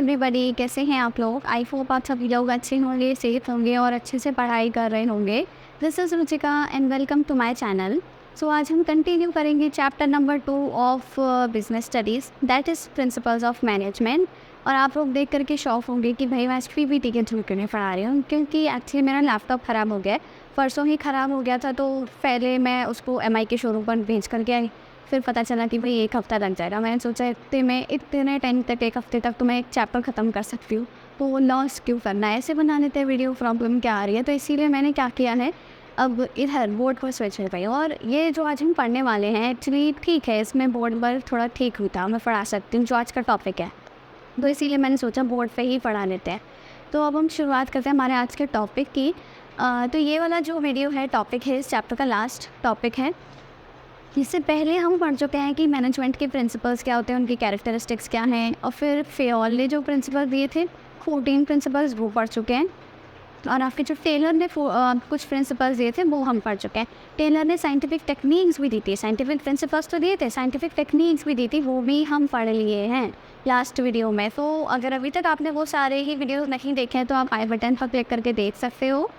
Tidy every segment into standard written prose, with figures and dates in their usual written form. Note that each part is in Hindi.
एवरीबॉडी, कैसे हैं आप लोग। आई होप आप सभी लोग अच्छे होंगे, सेफ होंगे और अच्छे से पढ़ाई कर रहे होंगे। This is Ruchika and welcome to my channel. So आज हम कंटिन्यू करेंगे chapter number 2 of business studies, that is principles of management. और आप लोग देख करके शॉक होंगे कि भाई मैं आज पीपीटी के थ्रू क्यों पढ़ा रही हूँ, क्योंकि एक्चुअली मेरा लैपटॉप ख़राब हो गया है। परसों ही ख़राब हो गया था, तो पहले मैं उसको एमआई के शोरूम पर भेज करके आई। फिर पता चला कि भाई 1 हफ़्ता लग जाएगा। मैंने सोचा इतने टाइम तक 1 हफ़्ते तक तो मैं एक चैप्टर ख़त्म कर सकती हूँ, तो वो लॉस क्यों करना है, ऐसे बना लेते हैं वीडियो, प्रॉब्लम क्या आ रही है। तो इसीलिए मैंने क्या किया है, अब इधर बोर्ड पर स्विच हो गई। और ये जो आज हम पढ़ने वाले हैं एक्चुअली ठीक है, इसमें बोर्ड पर थोड़ा ठीक होता, मैं पढ़ा सकती हूँ जो आज का टॉपिक है, तो इसीलिए मैंने सोचा बोर्ड पे ही पढ़ा लेते हैं। तो अब हम शुरुआत करते हैं हमारे आज के टॉपिक की। तो ये वाला जो वीडियो है, टॉपिक है, इस चैप्टर का लास्ट टॉपिक है। इससे पहले हम पढ़ चुके हैं कि मैनेजमेंट के प्रिंसिपल्स क्या होते हैं, उनकी कैरेक्टरिस्टिक्स क्या हैं, और फिर फेयोल ने जो प्रिंसिपल दिए थे 14 प्रिंसिपल्स वो पढ़ चुके हैं। और आपके जो टेलर ने कुछ प्रिंसिपल्स दिए थे वो हम पढ़ चुके हैं। टेलर ने साइंटिफिक टेक्निक्स भी दी थी, साइंटिफिक प्रिंसिपल्स तो दिए थे, साइंटिफिक टेक्निक्स भी दी थी, वो भी हम पढ़ लिए हैं लास्ट वीडियो में। तो अगर अभी तक आपने वो सारे ही वीडियो नहीं देखे हैं तो आप आई बटन पर क्लिक करके देख सकते हो।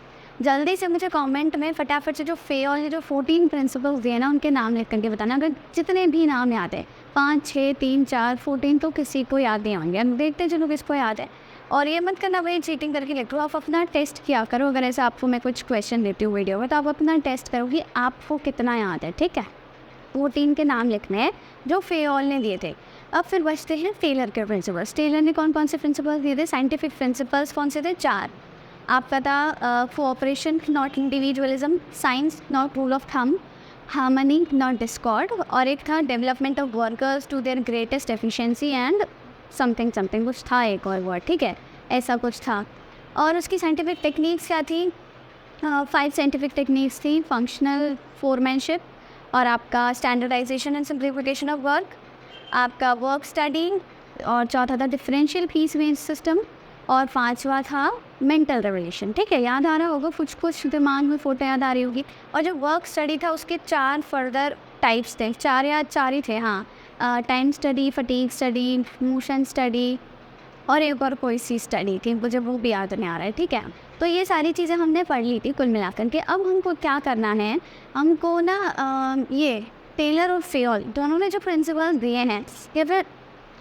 जल्दी से मुझे कमेंट में फटाफट से जो फेयोल ने जो 14 प्रिंसिपल्स दिए ना, उनके नाम लिख करके बताना। अगर जितने भी नाम याद है, 5, 6, 3, 4, 14 तो किसी को याद नहीं होंगे। हम देखते चलो किसको याद है। और ये मत करना भाई चीटिंग करके लिख दो, आप अपना टेस्ट किया करो। अगर ऐसा आपको मैं कुछ क्वेश्चन देती हूँ वीडियो में, तो आप अपना टेस्ट करो कि आपको कितना याद है, ठीक है। 14 के नाम लिखने हैं जो फेयोल ने दिए थे। अब फिर बचते हैं टेलर के प्रिंसिपल्स। टेलर ने कौन कौन से प्रिंसिपल्स दिए थे? साइंटिफिक प्रिंसिपल्स कौन से थे? 4। आपका था cooperation not individualism, science not rule of thumb, harmony not discord, और एक था development of workers to their greatest efficiency and something something, कुछ था एक और वर्ड, ठीक है, ऐसा कुछ था। और उसकी साइंटिफिक टेक्निक्स क्या थी? 5 साइंटिफिक टेक्निक्स थी। फंक्शनल फोरमैनशिप, और आपका standardisation and simplification of work, आपका वर्क स्टडी, और चौथा था डिफरेंशियल पीस वेज सिस्टम, और 5वां था मेंटल रेवोल्यूशन, ठीक है। याद आ रहा होगा, कुछ दिमाग में फोटो याद आ रही होगी। और जो वर्क स्टडी था उसके 4 फर्दर टाइप्स थे, 4 ही थे, हाँ। Time study, fatigue study, motion study, और एक और कोई सी स्टडी थी, मुझे वो भी याद नहीं आ रहा है, ठीक है। तो ये सारी चीज़ें हमने पढ़ ली थी कुल मिलाकर के। अब हमको क्या करना है, हमको ना ये टेलर और फेयोल दोनों ने जो प्रिंसिपल दिए हैं, या फिर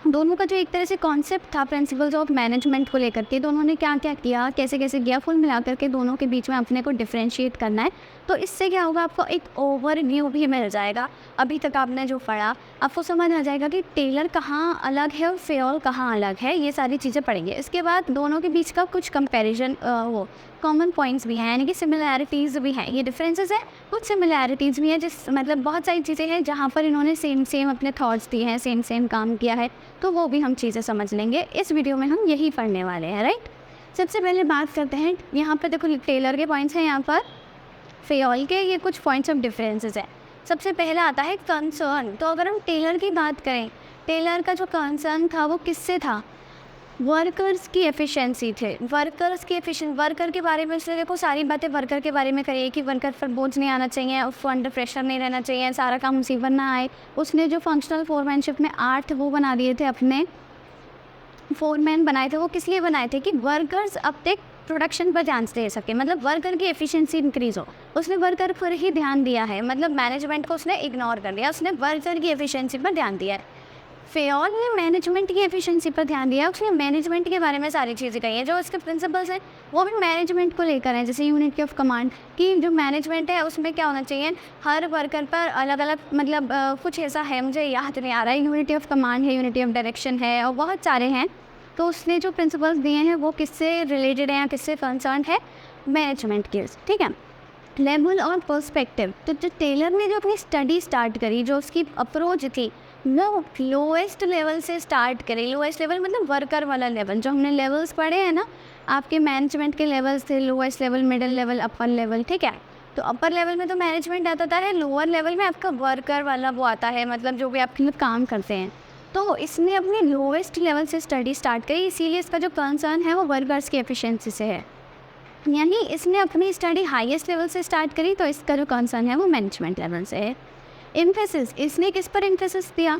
दोनों का जो एक तरह से कॉन्सेप्ट था प्रिंसिपल्स ऑफ मैनेजमेंट को लेकर के, दोनों ने क्या क्या किया, कैसे कैसे किया, फुल मिला करके दोनों के बीच में अपने को डिफ्रेंशिएट करना है। तो इससे क्या होगा, आपको एक ओवरव्यू भी मिल जाएगा। अभी तक आपने जो पढ़ा आपको समझ आ जाएगा कि टेलर कहाँ अलग है और फेयोल कहाँ अलग है। ये सारी चीज़ें पढ़ेंगे। इसके बाद दोनों के बीच का कुछ कंपैरिजन, वो कॉमन पॉइंट्स भी हैं, यानी कि सिमिलैरिटीज़ भी हैं। ये डिफरेंसेस हैं, कुछ सिमिलैरिटीज़ भी हैं, जिस मतलब बहुत सारी चीज़ें हैं जहाँ पर इन्होंने सेम अपने थॉट्स दिए हैं, सेम काम किया है, तो वो भी हम चीज़ें समझ लेंगे। इस वीडियो में हम यही पढ़ने वाले हैं, राइट। सबसे पहले बात करते हैं, यहाँ पर देखो टेलर के पॉइंट्स हैं, यहाँ पर फेयोल के ये कुछ पॉइंट्स ऑफ डिफरेंसेस हैं। सबसे पहला आता है कंसर्न। तो अगर हम टेलर की बात करें, टेलर का जो कंसर्न था वो किससे था? वर्कर्स की एफिशिएंसी थे, वर्कर के बारे में। उसने देखो सारी बातें वर्कर के बारे में करी है कि वर्कर पर बोझ नहीं आना चाहिए, उसको अंडर प्रेशर नहीं रहना चाहिए, सारा काम मुसीबत ना आए। उसने जो फंक्शनल फोरमैनशिप में 8 वो बना दिए थे, अपने फोरमैन बनाए थे। वो किस लिए बनाए थे? कि वर्कर्स अब तक प्रोडक्शन पर ध्यान दे सके, मतलब वर्कर की एफिशिएंसी इंक्रीज हो। उसने वर्कर पर ही ध्यान दिया है, मतलब मैनेजमेंट को उसने इग्नोर कर दिया, उसने वर्कर की एफिशिएंसी पर ध्यान दिया है। फेयोल ने मैनेजमेंट की एफिशिएंसी पर ध्यान दिया, उसने मैनेजमेंट के बारे में सारी चीज़ें कही हैं। जो उसके प्रिंसिपल्स हैं वो भी मैनेजमेंट को लेकर हैं, जैसे यूनिटी ऑफ कमांड, कि जो मैनेजमेंट है उसमें क्या होना चाहिए, हर वर्कर पर अलग अलग, मतलब कुछ ऐसा है, मुझे याद नहीं आ रहा है। यूनिटी ऑफ कमांड है, यूनिटी ऑफ डायरेक्शन है, और बहुत सारे हैं। तो उसने जो प्रिंसिपल्स दिए हैं वो किससे रिलेटेड हैं या किससे कंसर्न है? मैनेजमेंट के, ठीक है। लेवल और पर्सपेक्टिव। तो जो टेलर ने जो अपनी स्टडी स्टार्ट करी, जो उसकी अप्रोच थी, वो लोएस्ट लेवल से स्टार्ट करी। लोएस्ट लेवल मतलब वर्कर वाला लेवल। जो हमने लेवल्स पढ़े हैं ना, आपके मैनेजमेंट के लेवल्स थे, lowest level, middle level, upper level, ठीक है। तो अपर लेवल में तो मैनेजमेंट आता है, लोअर लेवल में आपका वर्कर वाला वो आता है, मतलब जो भी आपके लिए काम करते हैं। तो इसने अपने लोएस्ट लेवल से स्टडी स्टार्ट करी, इसीलिए इसका जो कंसर्न है वो वर्कर्स की एफिशिएंसी से है। यानी इसने अपनी स्टडी हाईएस्ट लेवल से स्टार्ट करी, तो इसका जो कंसर्न है वो मैनेजमेंट लेवल से है। एम्फेसिस, इसने किस पर एम्फेसिस दिया?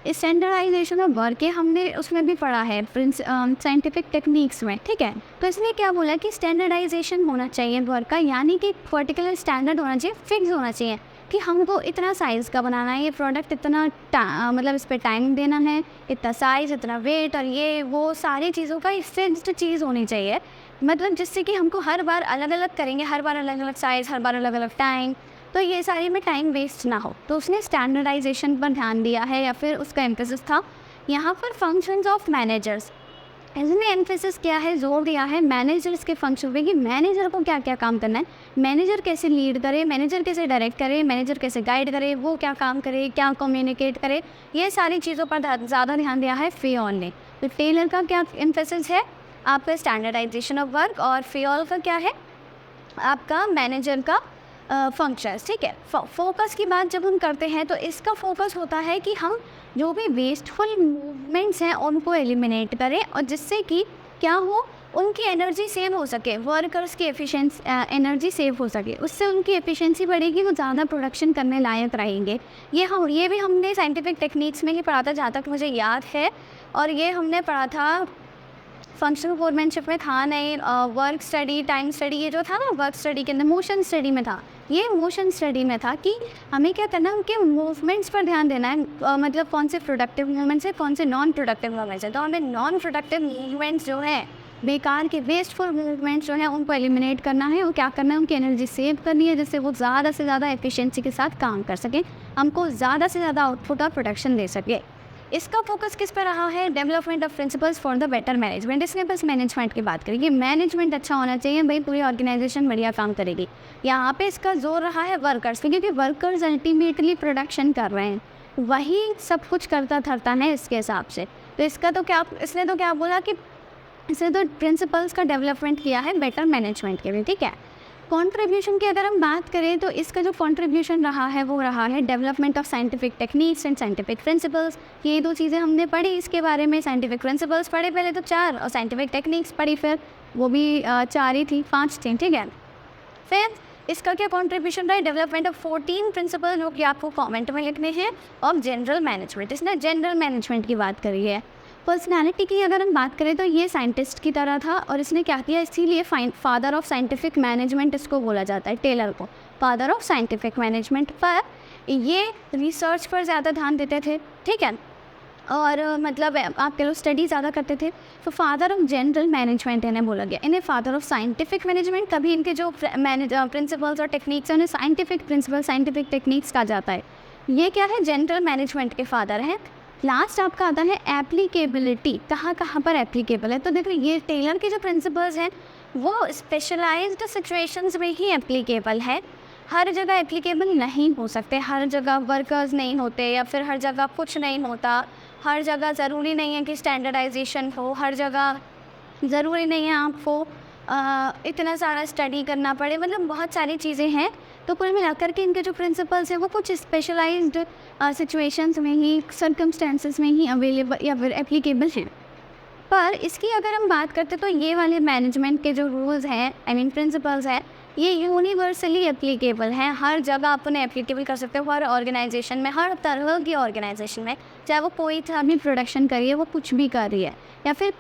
स्टैंडर्डाइजेशन ऑफ वर्क है, हमने उसमें भी पढ़ा है साइंटिफिक टेक्निक्स में, ठीक है। तो इसमें क्या बोला कि स्टैंडर्डाइजेशन होना चाहिए वर्क का, यानी कि पर्टिकुलर स्टैंडर्ड होना चाहिए, फिक्स होना चाहिए कि हमको इतना साइज़ का बनाना है, ये प्रोडक्ट इतना मतलब इस पर टाइम देना है, इतना साइज़, इतना वेट, और ये वो सारी चीज़ों का फिक्स्ड चीज़ होनी चाहिए। मतलब जिससे कि हमको हर बार अलग अलग करेंगे, हर बार अलग अलग साइज़, हर बार अलग अलग टाइम, तो ये सारी में टाइम वेस्ट ना हो। तो उसने स्टैंडर्डाइजेशन पर ध्यान दिया है, या फिर उसका एम्फेसिस था यहाँ पर फंक्शंस ऑफ मैनेजर्स। इसने एम्फेसिस किया है, जोर दिया है मैनेजर्स के फंक्शन पे कि मैनेजर को क्या क्या काम करना है, मैनेजर कैसे लीड करे, मैनेजर कैसे डायरेक्ट करे, मैनेजर कैसे गाइड करे, वो क्या काम करे, क्या कम्युनिकेट करे, ये सारी चीज़ों पर ज़्यादा ध्यान दिया है फेयोल ने। तो टेलर का क्या एम्फेसिस है, आपका स्टैंडर्डाइजेशन ऑफ वर्क, और फेयोल का क्या है, आपका मैनेजर का फंक्शंस, ठीक है। फोकस की बात जब हम करते हैं तो इसका फोकस होता है कि हम जो भी वेस्टफुल मूवमेंट्स हैं उनको एलिमिनेट करें, और जिससे कि क्या हो, उनकी एनर्जी सेव हो सके, वर्कर्स की एनर्जी सेव हो सके, उससे उनकी एफिशिएंसी बढ़ेगी, वो ज़्यादा प्रोडक्शन करने लायक रहेंगे। ये भी हमने साइंटिफिक टेक्निक्स में ही पढ़ा था, जहाँ तक मुझे याद है, और ये हमने पढ़ा था फंक्शनल फोरमैनशिप में था नहीं, वर्क स्टडी, टाइम स्टडी, ये जो था ना वर्क स्टडी के अंदर, मोशन स्टडी में था। ये मोशन स्टडी में था कि हमें क्या करना है, उनके मूवमेंट्स पर ध्यान देना है, मतलब कौन से प्रोडक्टिव मूवमेंट्स है, कौन से नॉन प्रोडक्टिव मूवमेंट्स है। तो हमें नॉन प्रोडक्टिव मूवमेंट्स जो है, बेकार के वेस्टफुल मूवमेंट्स जो है, उनको एलिमिनेट करना है, और क्या करना है, उनकी एनर्जी सेव करनी है, जिससे वो ज़्यादा से ज़्यादा एफिशिएंसी के साथ काम कर सकें, हमको ज़्यादा से ज़्यादा आउटपुट और प्रोडक्शन दे सके। इसका फोकस किस पर रहा है, development of principles for the better management. इसने बस मैनेजमेंट की बात करेगी, मैनेजमेंट अच्छा होना चाहिए भाई, पूरी ऑर्गेनाइजेशन बढ़िया काम करेगी। यहाँ पे इसका जोर रहा है वर्कर्स पे, क्योंकि वर्कर्स अल्टीमेटली प्रोडक्शन कर रहे हैं, वही सब कुछ करता धरता है इसके हिसाब से। तो इसने तो क्या बोला कि इसने तो प्रिंसिपल्स का डेवलपमेंट किया है बेटर मैनेजमेंट के लिए, ठीक है। कंट्रीब्यूशन की अगर हम बात करें तो इसका जो कंट्रीब्यूशन रहा है वो रहा है development of scientific techniques and scientific principles. ये दो चीज़ें हमने पढ़ी इसके बारे में, साइंटिफिक प्रिंसिपल्स पढ़े पहले तो 4, और साइंटिफिक टेक्निक्स पढ़ी फिर वो भी 4 ही थी, 5 थी, ठीक है। फिर इसका क्या कंट्रीब्यूशन रहा है, डेवलपमेंट ऑफ 14 प्रिंसिपल, जो कि आपको कमेंट में लिखने हैं, ऑफ जनरल मैनेजमेंट। इसने जनरल मैनेजमेंट की बात करी है। पर्सनालिटी की अगर हम बात करें तो ये साइंटिस्ट की तरह था, और इसने क्या किया, इसीलिए फादर ऑफ साइंटिफिक मैनेजमेंट इसको बोला जाता है, टेलर को फादर ऑफ साइंटिफिक मैनेजमेंट। पर ये रिसर्च पर ज़्यादा ध्यान देते थे, ठीक है, और मतलब आप कह लो स्टडी ज़्यादा करते थे, तो फादर ऑफ जनरल मैनेजमेंट इन्हें बोला गया। इन्हें फादर ऑफ साइंटिफिक मैनेजमेंट, कभी इनके जो प्रिंसिपल्स और टेक्निक्स हैं उन्हें साइंटिफिक प्रिंसिपल, साइंटिफिक टेक्निक्स कहा जाता है। ये क्या है, जनरल मैनेजमेंट के फादर हैं। लास्ट आपका आता है एप्लीकेबिलिटी, कहाँ कहाँ पर एप्लीकेबल है। तो देखो ये टेलर के जो प्रिंसिपल्स हैं वो स्पेशलाइज्ड सिचुएशंस में ही एप्लीकेबल है, हर जगह एप्लीकेबल नहीं हो सकते, हर जगह वर्कर्स नहीं होते, या फिर हर जगह कुछ नहीं होता, हर जगह ज़रूरी नहीं है कि स्टैंडर्डाइजेशन हो, हर जगह ज़रूरी नहीं है आपको इतना सारा स्टडी करना पड़े, मतलब बहुत सारी चीज़ें हैं। तो कुल मिलाकर के इनके जो प्रिंसिपल्स हैं वो कुछ स्पेशलाइज्ड सिचुएशंस में ही, सर्कमस्टेंसेस में ही अवेलेबल या फिर एप्लीकेबल हैं। पर इसकी अगर हम बात करते तो ये वाले मैनेजमेंट के जो रूल्स हैं, आई मीन प्रिंसिपल्स हैं, ये यूनिवर्सली एप्लीकेबल हैं, हर जगह आप उन्हें एप्लीकेबल कर सकते हो, हर ऑर्गेनाइजेशन में, हर तरह की ऑर्गेनाइजेशन में, चाहे वो कोई सा भी प्रोडक्शन कर रही है, वो कुछ भी कर रही है, या फिर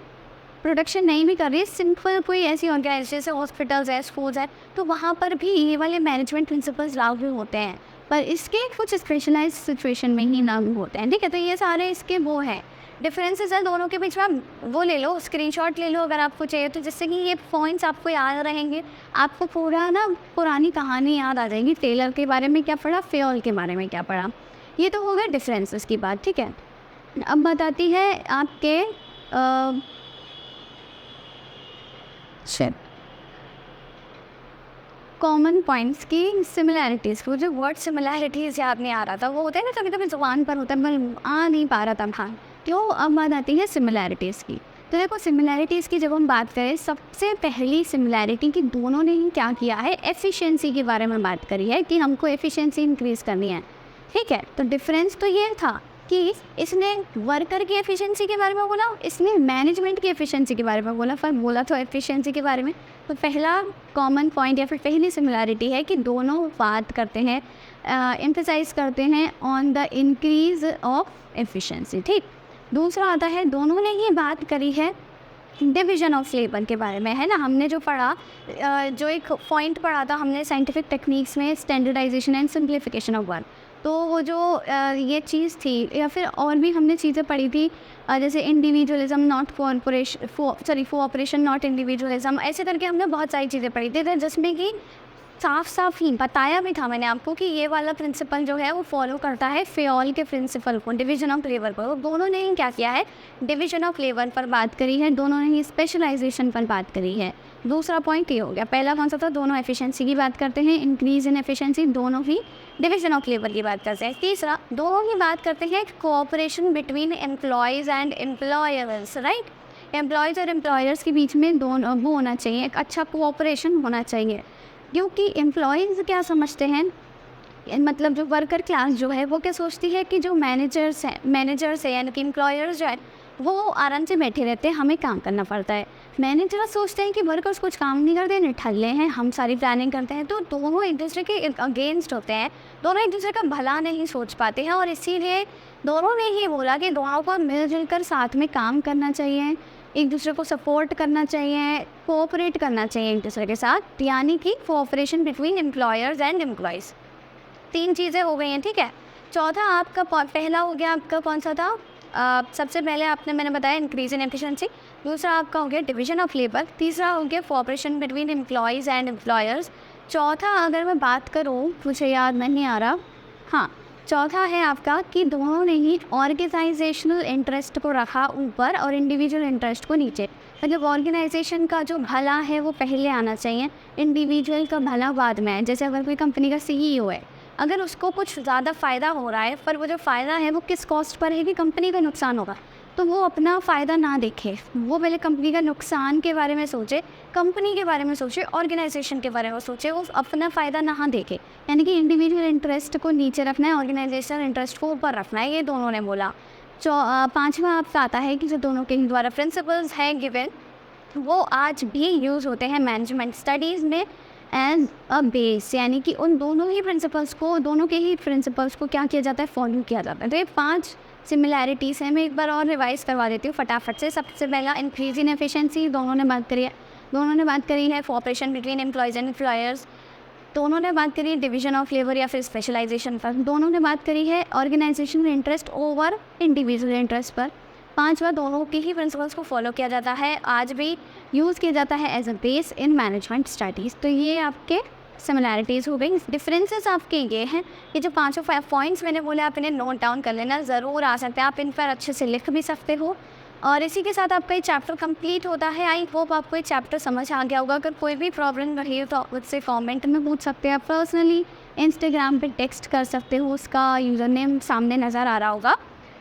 प्रोडक्शन नहीं भी कर रही है, सिंपल कोई ऐसी ऑर्गेनाइजेशन जैसे हॉस्पिटल्स है, स्कूल्स है, तो वहाँ पर भी ये वाले मैनेजमेंट प्रिंसिपल्स लागू होते हैं, पर इसके कुछ स्पेशलाइज सिचुएशन में ही लागू होते हैं, ठीक है। तो ये सारे इसके वो हैं, डिफरेंसेस हैं दोनों के बीच में। वो ले लो, स्क्रीनशॉट ले लो अगर आपको चाहिए तो, जिससे कि ये पॉइंट्स आपको याद रहेंगे, आपको पूरा ना पुरानी कहानी याद आ जाएगी, टेलर के बारे में क्या पढ़ा, फेयोल के बारे में क्या पढ़ा। ये तो हो गया डिफरेंसेस की बात, ठीक है। अब बताती है आपके कॉमन पॉइंट्स की सिमिलैरिटीज़ को। जो वर्ड सिमिलैरिटीज़ याद नहीं आ रहा था, वो होता है ना कभी कभी ज़ुबान पर होता है, पर आ नहीं पा रहा था हाँ, क्यों। अब बात आती है सिमिलैरिटीज़ की। तो देखो सिमिलैरिटीज़ की जब हम बात करें, सबसे पहली सिमिलैरिटी की दोनों ने ही क्या किया है, एफिशिएंसी के बारे में बात करी है कि हमको एफिशिएंसी इंक्रीज़ करनी है, ठीक है। तो डिफरेंस तो ये था कि इसने वर्कर की एफिशिएंसी के बारे में बोला, इसने मैनेजमेंट की एफिशिएंसी के बारे में बोला, पर बोला तो एफिशिएंसी के बारे में। तो पहला कॉमन पॉइंट या फिर पहली सिमिलैरिटी है कि दोनों बात करते हैं, एम्फसाइज करते हैं on the increase of efficiency. ठीक, दूसरा आता है दोनों ने ही बात करी है डिवीजन ऑफ लेबर के बारे में, है ना। हमने जो पढ़ा, जो एक पॉइंट पढ़ा था हमने साइंटिफिक टेक्निक्स में, standardisation and simplification of work. तो वो जो ये चीज़ थी, या फिर और भी हमने चीज़ें पढ़ी थी, जैसे individualism not cooperation not individualism, ऐसे करके हमने बहुत सारी चीज़ें पढ़ी थी, जिसमें कि साफ साफ ही बताया भी था मैंने आपको कि ये वाला प्रिंसिपल जो है वो फॉलो करता है फेयोल के प्रिंसिपल को, डिवीजन ऑफ लेबर पर। दोनों ने ही क्या किया है, डिवीजन ऑफ लेबर पर बात करी है, दोनों ने ही स्पेशलाइजेशन पर बात करी है। दूसरा पॉइंट ये हो गया। पहला कौन सा था, दोनों एफिशिएंसी की बात करते हैं, इंक्रीज इन एफिशिएंसी, दोनों ही डिवीजन ऑफ लेबर की बात करते हैं। तीसरा, दोनों ही बात करते हैं cooperation between employees and employers, right. Employees और एम्प्लॉयर्स के बीच में दोनों वो होना चाहिए, एक अच्छा कोऑपरेशन होना चाहिए। क्योंकि एम्प्लॉयज़ क्या समझते हैं, मतलब जो वर्कर क्लास जो है वो क्या सोचती है कि जो मैनेजर्स है यानी कि एम्प्लॉयर्स जो है वो आराम से बैठे रहते हैं, हमें काम करना पड़ता है। मैनेजर्स सोचते हैं कि वर्कर्स कुछ काम नहीं करते, निठल्ले हैं, हम सारी प्लानिंग करते हैं। तो दोनों एक दूसरे के अगेंस्ट होते हैं, दोनों एक दूसरे का भला नहीं सोच पाते हैं, और इसीलिए दोनों ने ही बोला कि दोनों को मिलजुल कर साथ में काम करना चाहिए, एक दूसरे को सपोर्ट करना चाहिए, कोऑपरेट करना चाहिए एक दूसरे के साथ, यानी कि cooperation between employers and employees. 3 चीज़ें हो गई हैं, ठीक है। चौथा आपका पहला हो गया, आपका कौन सा था, सबसे पहले मैंने बताया इंक्रीज इन एफिशिएंसी। दूसरा आपका हो गया डिवीजन ऑफ लेबर। तीसरा हो गया cooperation between employees and employers. चौथा अगर मैं बात करूँ, मुझे याद नहीं आ रहा, हाँ, चौथा है आपका कि दोनों ने ही ऑर्गेनाइजेशनल इंटरेस्ट को रखा ऊपर और इंडिविजुअल इंटरेस्ट को नीचे। मतलब ऑर्गेनाइजेशन का जो भला है वो पहले आना चाहिए, इंडिविजुअल का भला बाद में है। जैसे अगर कोई कंपनी का CEO है, अगर उसको कुछ ज़्यादा फ़ायदा हो रहा है, पर वो जो फ़ायदा है वो किस कॉस्ट पर है कि कंपनी का नुकसान होगा, तो वो अपना फ़ायदा ना देखे, वो पहले कंपनी का नुकसान के बारे में सोचे, कंपनी के बारे में सोचे, ऑर्गेनाइजेशन के बारे में सोचे, वो अपना फ़ायदा ना देखे। यानी कि इंडिविजुअल इंटरेस्ट को नीचे रखना है, ऑर्गेनाइजेशनल इंटरेस्ट को ऊपर रखना है, ये दोनों ने बोला। पाँचवा आपका आता है कि जो दोनों के द्वारा प्रिंसिपल्स हैं गिवन, वो आज भी यूज़ होते हैं मैनेजमेंट स्टडीज़ में एज अ बेस, यानी कि उन दोनों के ही प्रिंसिपल्स को क्या किया जाता है, फॉलो किया जाता है। तो ये 5 सिमिलैरिटीज़ हैं। मैं एक बार और रिवाइज़ करवा देती हूँ फटाफट से। सबसे पहला इंक्रीज इन एफिशिएंसी, दोनों ने बात करी है cooperation between employees and employers. दोनों ने बात करी है डिवीजन ऑफ लेबर या फिर स्पेशलाइजेशन पर। दोनों ने बात करी है organisational interest over individual interest पर। 5वां, दोनों के ही प्रिंसिपल्स को फॉलो किया जाता है, आज भी यूज़ किया जाता है as a base in management studies. तो ये आपके सिमिलैरिटीज़ हो गई। डिफरेंसेस आपके ये हैं कि जो 5 पॉइंट्स मैंने बोले आप इन्हें नोट डाउन कर लेना, ज़रूर आ सकते हैं, आप इन पर अच्छे से लिख भी सकते हो। और इसी के साथ आपका ये चैप्टर कंप्लीट होता है। आई होप आपको ये चैप्टर समझ आ गया होगा। अगर कोई भी प्रॉब्लम रही हो तो आप मुझसे कमेंट में पूछ सकते हैं, आप पर्सनली इंस्टाग्राम पे टेक्स्ट कर सकते हो, उसका यूज़र नेम सामने नज़र आ रहा होगा।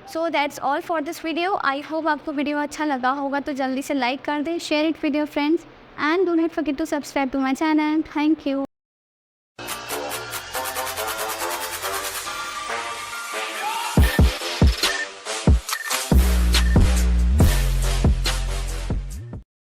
So that's all for this video. I hope आपको वीडियो अच्छा लगा होगा, तो जल्दी से लाइक कर दें, share it with your friends and don't forget to subscribe to my channel. Thank you.